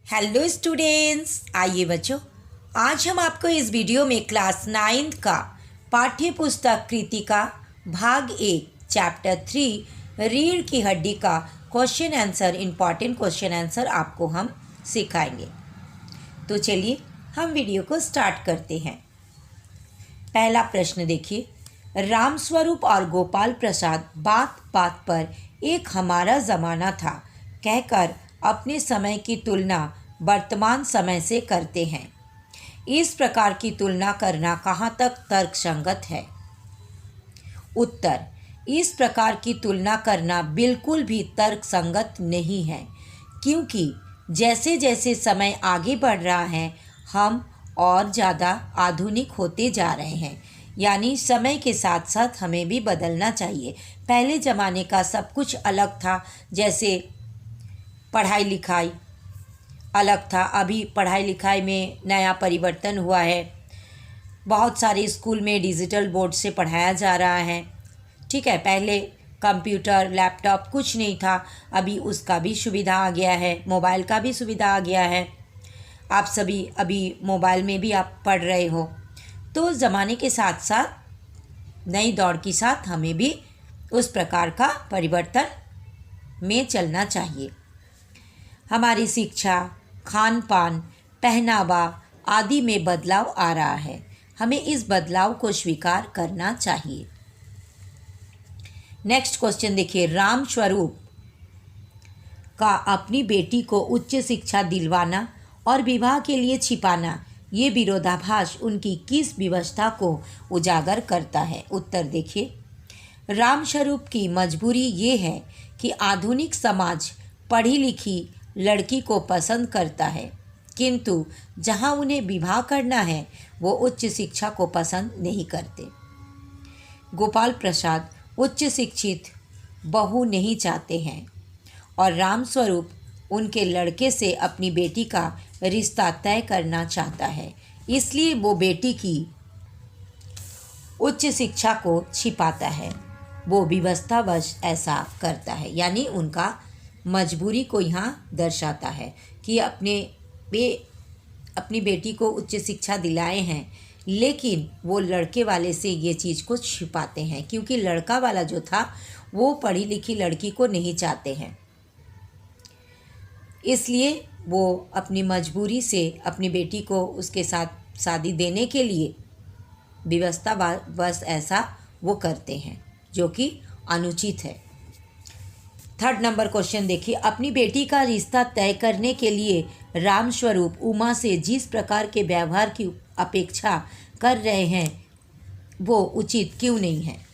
Hello students, आइए बच्चों, आज हम आपको इस वीडियो में क्लास 9th का पाठ्य पुस्तक कृतिका भाग 1 चैप्टर 3 रीढ़ की हड्डी का question answer important question answer आपको हम सिखाएंगे। तो चलिए हम वीडियो को स्टार्ट करते हैं। पहला प्रश्न देखिए, रामस्वरूप और गोपाल प्रसाद बात बात पर एक हमारा ज़माना था कहकर अपने समय की तुलना वर्तमान समय से करते हैं। इस प्रकार की तुलना करना कहाँ तक तर्कसंगत है? उत्तर, इस प्रकार की तुलना करना बिल्कुल भी तर्कसंगत नहीं है, क्योंकि जैसे जैसे समय आगे बढ़ रहा है हम और ज़्यादा आधुनिक होते जा रहे हैं, यानी समय के साथ साथ हमें भी बदलना चाहिए। पहले ज़माने का सब कुछ अलग था, जैसे पढ़ाई लिखाई अलग था। अभी पढ़ाई लिखाई में नया परिवर्तन हुआ है। बहुत सारे स्कूल में डिजिटल बोर्ड से पढ़ाया जा रहा है। ठीक है, पहले कंप्यूटर लैपटॉप कुछ नहीं था, अभी उसका भी सुविधा आ गया है, मोबाइल का भी सुविधा आ गया है। आप सभी अभी मोबाइल में भी आप पढ़ रहे हो। तो ज़माने के साथ साथ नई दौड़ के साथ हमें भी उस प्रकार का परिवर्तन में चलना चाहिए। हमारी शिक्षा, खान पान, पहनावा आदि में बदलाव आ रहा है, हमें इस बदलाव को स्वीकार करना चाहिए। नेक्स्ट क्वेश्चन देखिए, रामस्वरूप का अपनी बेटी को उच्च शिक्षा दिलवाना और विवाह के लिए छिपाना, ये विरोधाभास उनकी किस व्यवस्था को उजागर करता है? उत्तर देखिए, रामस्वरूप की मजबूरी ये है कि आधुनिक समाज पढ़ी लिखी लड़की को पसंद करता है, किंतु जहां उन्हें विवाह करना है वो उच्च शिक्षा को पसंद नहीं करते। गोपाल प्रसाद उच्च शिक्षित बहू नहीं चाहते हैं और रामस्वरूप उनके लड़के से अपनी बेटी का रिश्ता तय करना चाहता है, इसलिए वो बेटी की उच्च शिक्षा को छिपाता है। वो विवशतावश ऐसा करता है, यानी उनका मजबूरी को यहाँ दर्शाता है कि अपनी बेटी को उच्च शिक्षा दिलाए हैं, लेकिन वो लड़के वाले से ये चीज़ को छिपाते हैं, क्योंकि लड़का वाला जो था वो पढ़ी लिखी लड़की को नहीं चाहते हैं। इसलिए वो अपनी मजबूरी से अपनी बेटी को उसके साथ शादी देने के लिए विवशतावश ऐसा वो करते हैं, जो कि अनुचित है। थर्ड नंबर क्वेश्चन देखिए, अपनी बेटी का रिश्ता तय करने के लिए रामस्वरूप उमा से जिस प्रकार के व्यवहार की अपेक्षा कर रहे हैं वो उचित क्यों नहीं है?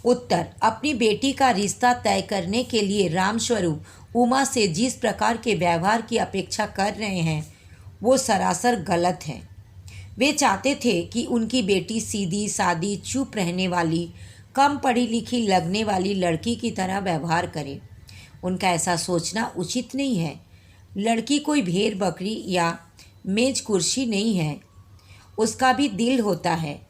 उत्तर, अपनी बेटी का रिश्ता तय करने के लिए रामस्वरूप उमा से जिस प्रकार के व्यवहार की अपेक्षा कर रहे हैं वो सरासर गलत है। वे चाहते थे कि उनकी बेटी सीधी सादी, चुप रहने वाली, कम पढ़ी लिखी लगने वाली लड़की की तरह व्यवहार करे। उनका ऐसा सोचना उचित नहीं है। लड़की कोई भेड़ बकरी या मेज कुर्सी नहीं है, उसका भी दिल होता है।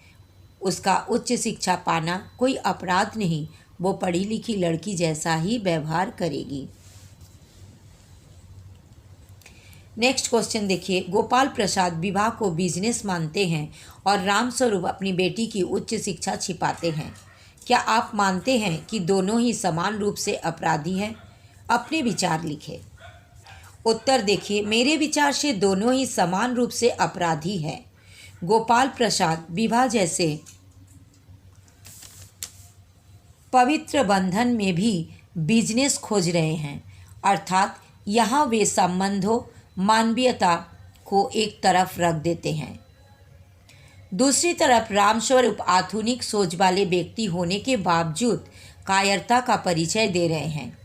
उसका उच्च शिक्षा पाना कोई अपराध नहीं, वो पढ़ी लिखी लड़की जैसा ही व्यवहार करेगी। नेक्स्ट क्वेश्चन देखिए, गोपाल प्रसाद विवाह को बिजनेस मानते हैं और रामस्वरूप अपनी बेटी की उच्च शिक्षा छिपाते हैं। क्या आप मानते हैं कि दोनों ही समान रूप से अपराधी हैं? अपने विचार लिखें। उत्तर देखिए, मेरे विचार से दोनों ही समान रूप से अपराधी हैं। गोपाल प्रसाद विवाह जैसे पवित्र बंधन में भी बिजनेस खोज रहे हैं, अर्थात यहाँ वे संबंधों मानवीयता को एक तरफ रख देते हैं। दूसरी तरफ रामस्वरूप आधुनिक सोच वाले व्यक्ति होने के बावजूद कायरता का परिचय दे रहे हैं।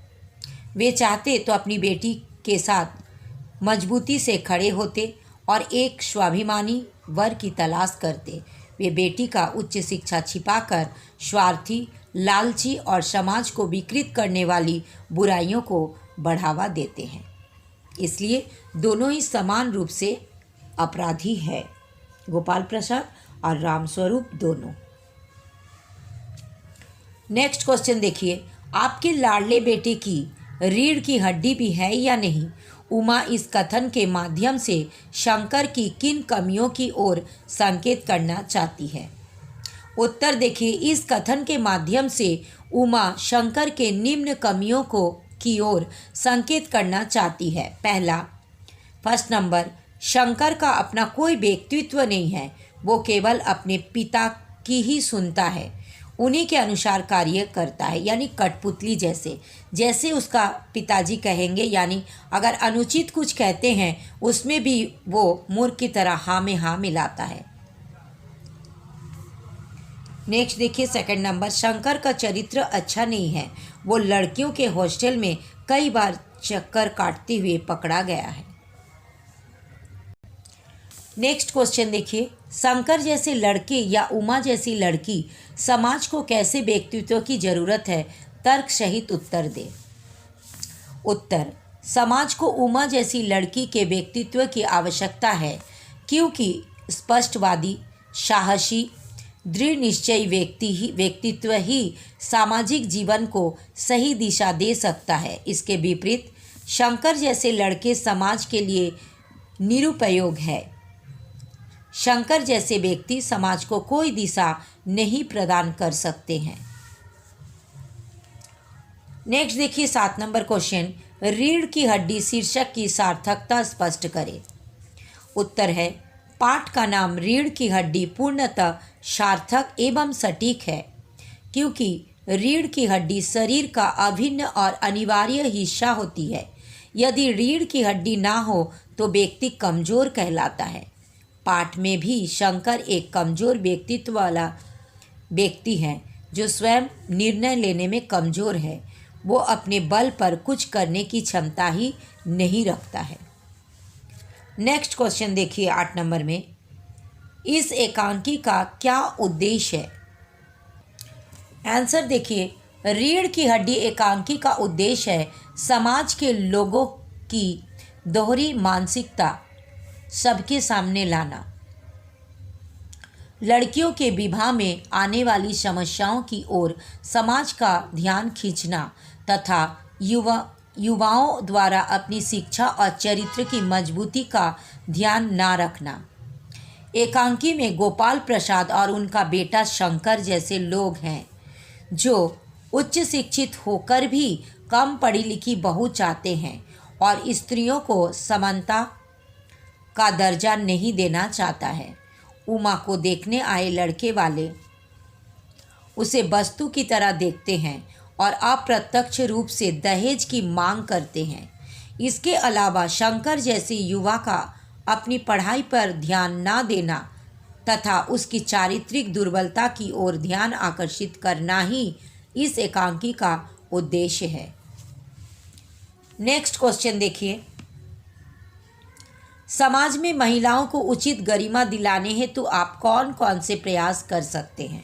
वे चाहते तो अपनी बेटी के साथ मजबूती से खड़े होते और एक स्वाभिमानी वर की तलाश करते। वे बेटी का उच्च शिक्षा छिपाकर स्वार्थी, लालची और समाज को विकृत करने वाली बुराइयों को बढ़ावा देते हैं। इसलिए दोनों ही समान रूप से अपराधी है, गोपाल प्रसाद और रामस्वरूप दोनों। नेक्स्ट क्वेश्चन देखिए, आपके लाडले बेटे की रीढ़ की हड्डी भी है या नहीं? उमा इस कथन के माध्यम से शंकर की किन कमियों की ओर संकेत करना चाहती है? उत्तर देखिए, इस कथन के माध्यम से उमा शंकर के निम्न कमियों को की ओर संकेत करना चाहती है। पहला, फर्स्ट नंबर, शंकर का अपना कोई व्यक्तित्व नहीं है, वो केवल अपने पिता की ही सुनता है, उन्हीं के अनुसार कार्य करता है, यानी कठपुतली जैसे। जैसे उसका पिताजी कहेंगे, यानी अगर अनुचित कुछ कहते हैं उसमें भी वो मूर्ख की तरह हाँ में हाँ मिलाता है। नेक्स्ट देखिए, सेकंड नंबर, शंकर का चरित्र अच्छा नहीं है, वो लड़कियों के हॉस्टल में कई बार चक्कर काटते हुए पकड़ा गया है। नेक्स्ट क्वेश्चन देखिए, शंकर जैसे लड़के या उमा जैसी लड़की समाज को कैसे व्यक्तित्व की जरूरत है? तर्क सहित उत्तर दे। उत्तर, समाज को उमा जैसी लड़की के व्यक्तित्व की आवश्यकता है, क्योंकि स्पष्टवादी, साहसी, दृढ़ निश्चयी व्यक्तित्व ही सामाजिक जीवन को सही दिशा दे सकता है। इसके विपरीत शंकर जैसे लड़के समाज के लिए निरुपयोग है। शंकर जैसे व्यक्ति समाज को कोई दिशा नहीं प्रदान कर सकते हैं। नेक्स्ट देखिए, 7 नंबर क्वेश्चन, रीढ़ की हड्डी शीर्षक की सार्थकता स्पष्ट करें। उत्तर है, पाठ का नाम रीढ़ की हड्डी पूर्णतः सार्थक एवं सटीक है, क्योंकि रीढ़ की हड्डी शरीर का अभिन्न और अनिवार्य हिस्सा होती है। यदि रीढ़ की हड्डी ना हो तो व्यक्ति कमज़ोर कहलाता है। पाठ में भी शंकर एक कमज़ोर व्यक्तित्व वाला व्यक्ति है, जो स्वयं निर्णय लेने में कमज़ोर है। वो अपने बल पर कुछ करने की क्षमता ही नहीं रखता है। नेक्स्ट क्वेश्चन देखिए, 8 नंबर में, इस एकांकी का क्या उद्देश्य है? आंसर देखिए, रीढ़ की हड्डी एकांकी का उद्देश्य है समाज के लोगों की दोहरी मानसिकता सबके सामने लाना, लड़कियों के विवाह में आने वाली समस्याओं की ओर समाज का ध्यान खींचना तथा युवाओं द्वारा अपनी शिक्षा और चरित्र की मजबूती का ध्यान ना रखना। एकांकी में गोपाल प्रसाद और उनका बेटा शंकर जैसे लोग हैं, जो उच्च शिक्षित होकर भी कम पढ़ी लिखी बहू चाहते हैं और स्त्रियों को समानता का दर्जा नहीं देना चाहता है। उमा को देखने आए लड़के वाले उसे वस्तु की तरह देखते हैं और अप्रत्यक्ष रूप से दहेज की मांग करते हैं। इसके अलावा शंकर जैसे युवा का अपनी पढ़ाई पर ध्यान ना देना तथा उसकी चारित्रिक दुर्बलता की ओर ध्यान आकर्षित करना ही इस एकांकी का उद्देश्य है। नेक्स्ट क्वेश्चन देखिए, समाज में महिलाओं को उचित गरिमा दिलाने हेतु आप कौन कौन से प्रयास कर सकते हैं?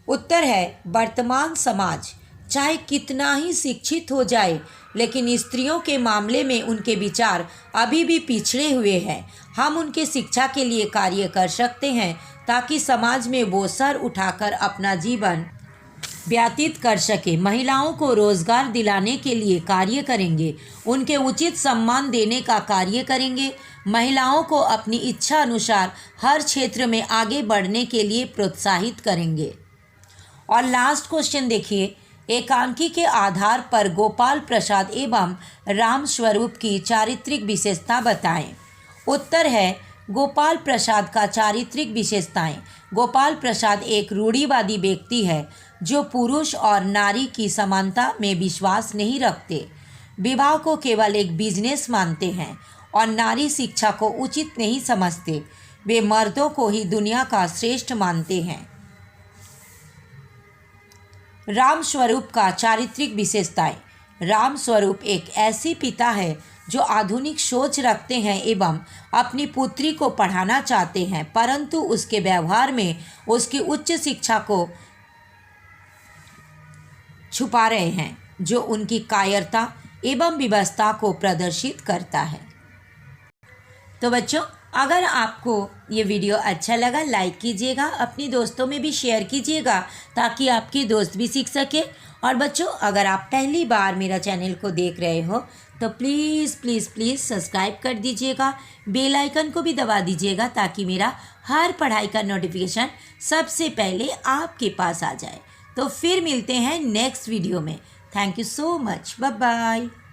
उत्तर है, वर्तमान समाज चाहे कितना ही शिक्षित हो जाए, लेकिन स्त्रियों के मामले में उनके विचार अभी भी पिछड़े हुए हैं। हम उनके शिक्षा के लिए कार्य कर सकते हैं ताकि समाज में वो सर उठाकर अपना जीवन व्यतीत कर सके। महिलाओं को रोजगार दिलाने के लिए कार्य करेंगे, उनके उचित सम्मान देने का कार्य करेंगे, महिलाओं को अपनी इच्छा अनुसार हर क्षेत्र में आगे बढ़ने के लिए प्रोत्साहित करेंगे। और लास्ट क्वेश्चन देखिए, एकांकी के आधार पर गोपाल प्रसाद एवं राम स्वरूप की चारित्रिक विशेषता बताएं। उत्तर है, गोपाल प्रसाद का चारित्रिक विशेषताएं। गोपाल प्रसाद एक रूढ़िवादी व्यक्ति है जो पुरुष और नारी की समानता में विश्वास नहीं रखते, विवाह को केवल एक बिजनेस मानते हैं और नारी शिक्षा को उचित नहीं समझते। वे मर्दों को ही दुनिया का श्रेष्ठ मानते हैं। राम स्वरूप का चारित्रिक विशेषताएं। राम स्वरूप एक ऐसी पिता है जो आधुनिक सोच रखते हैं एवं अपनी पुत्री को पढ़ाना चाहते हैं, परंतु उसके व्यवहार में उसकी उच्च शिक्षा को छुपा रहे हैं, जो उनकी कायरता एवं व्यवस्था को प्रदर्शित करता है। तो बच्चों, अगर आपको ये वीडियो अच्छा लगा लाइक कीजिएगा, अपनी दोस्तों में भी शेयर कीजिएगा ताकि आपके दोस्त भी सीख सके। और बच्चों, अगर आप पहली बार मेरा चैनल को देख रहे हो तो प्लीज़ प्लीज़ प्लीज़ सब्सक्राइब कर दीजिएगा, बेल आइकन को भी दबा दीजिएगा ताकि मेरा हर पढ़ाई का नोटिफिकेशन सबसे पहले आपके पास आ जाए। तो फिर मिलते हैं नेक्स्ट वीडियो में। Thank you so much. Bye bye.